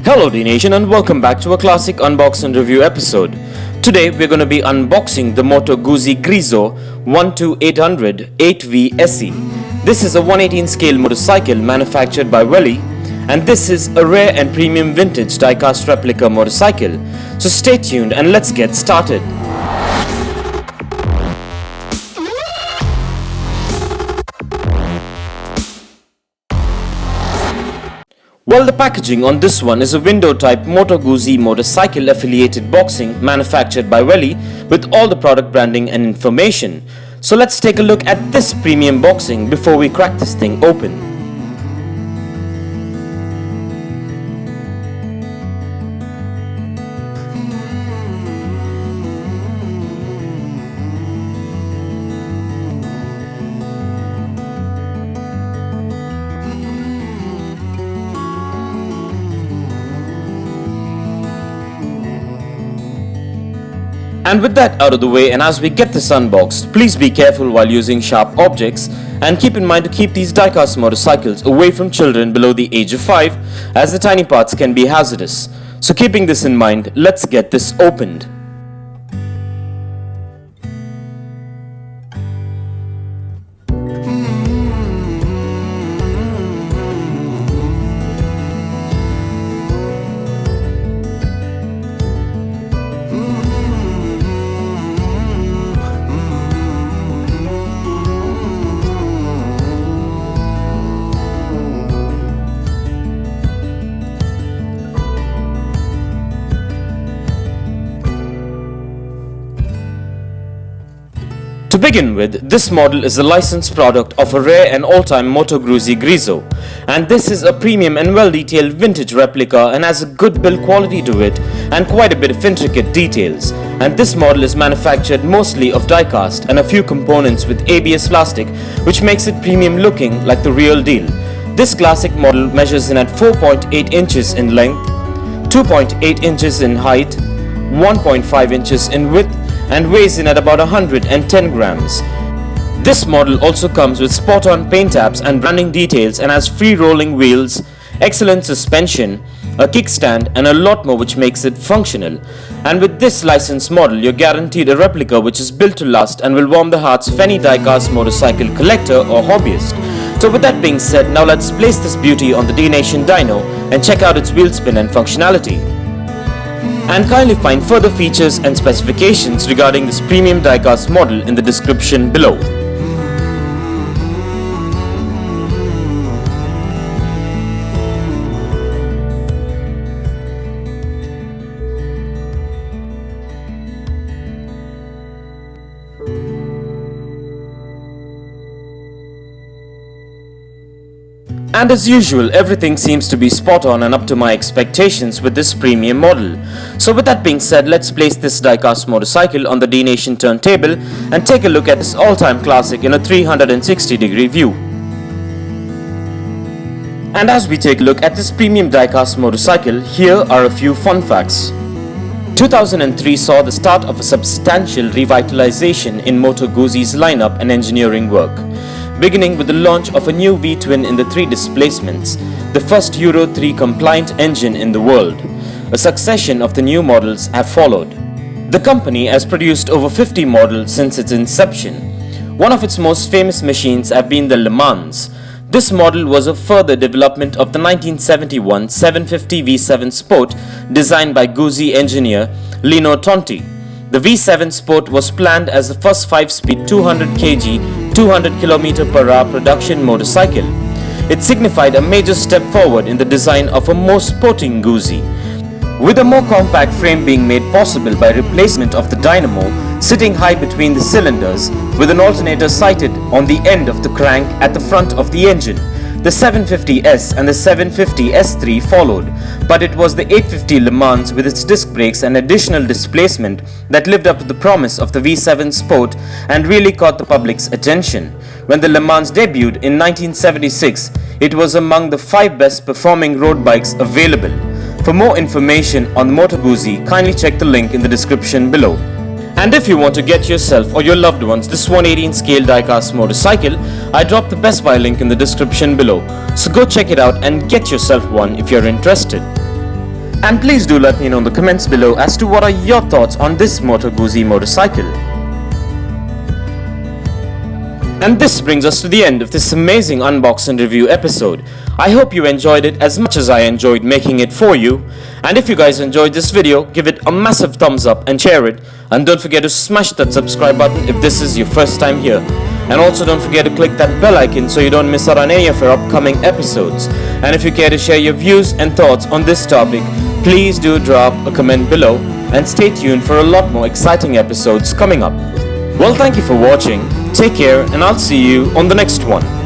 Hello Dnation and welcome back to a Classic Unbox and Review episode. Today we're going to be unboxing the Moto Guzzi Griso 12800 8V SE. This is a 118 scale motorcycle manufactured by Welly, and this is a rare and premium vintage diecast replica motorcycle. So stay tuned and let's get started. Well, the packaging on this one is a window type Moto Guzzi motorcycle affiliated boxing manufactured by Welly with all the product branding and information. So let's take a look at this premium boxing before we crack this thing open. And with that out of the way, and as we get this unboxed, please be careful while using sharp objects and keep in mind to keep these diecast motorcycles away from children below the age of 5, as the tiny parts can be hazardous. So keeping this in mind, let's get this opened. To begin with, this model is a licensed product of a rare and all-time Moto Guzzi Griso, and this is a premium and well-detailed vintage replica and has a good build quality to it and quite a bit of intricate details. And this model is manufactured mostly of diecast and a few components with ABS plastic, which makes it premium looking like the real deal. This classic model measures in at 4.8 inches in length, 2.8 inches in height, 1.5 inches in width, and weighs in at about 110 grams. This model also comes with spot-on paint apps and branding details and has free rolling wheels, excellent suspension, a kickstand and a lot more, which makes it functional. And with this licensed model, you're guaranteed a replica which is built to last and will warm the hearts of any diecast motorcycle collector or hobbyist. So with that being said, now let's place this beauty on the Dnation dyno and check out its wheel spin and functionality. And kindly find further features and specifications regarding this premium diecast model in the description below. And as usual, everything seems to be spot on and up to my expectations with this premium model. So with that being said, let's place this diecast motorcycle on the Dnation turntable and take a look at this all-time classic in a 360-degree view. And as we take a look at this premium diecast motorcycle, here are a few fun facts. 2003 saw the start of a substantial revitalization in Moto Guzzi's lineup and engineering work, beginning with the launch of a new V-twin in the 3 displacements, the first Euro 3 compliant engine in the world. A succession of the new models have followed. The company has produced over 50 models since its inception. One of its most famous machines have been the Le Mans. This model was a further development of the 1971 750 V7 Sport designed by Guzzi engineer Lino Tonti. The V7 Sport was planned as the first 5-speed 200 kg, 200 km/h production motorcycle. It signified a major step forward in the design of a more sporting Guzzi, with a more compact frame being made possible by replacement of the dynamo sitting high between the cylinders, with an alternator sited on the end of the crank at the front of the engine. The 750S and the 750S3 followed, but it was the 850 Le Mans with its disc brakes and additional displacement that lived up to the promise of the V7 Sport and really caught the public's attention. When the Le Mans debuted in 1976, it was among the 5 best performing road bikes available. For more information on the Moto Guzzi, kindly check the link in the description below. And if you want to get yourself or your loved ones this 118 scale diecast motorcycle, I dropped the Best Buy link in the description below. So go check it out and get yourself one if you're interested. And please do let me know in the comments below as to what are your thoughts on this Moto Guzzi motorcycle. And this brings us to the end of this amazing unbox and review episode. I hope you enjoyed it as much as I enjoyed making it for you. And if you guys enjoyed this video, give it a massive thumbs up and share it. And don't forget to smash that subscribe button if this is your first time here. And also don't forget to click that bell icon so you don't miss out on any of our upcoming episodes. And if you care to share your views and thoughts on this topic, please do drop a comment below and stay tuned for a lot more exciting episodes coming up. Well, thank you for watching, take care, and I'll see you on the next one.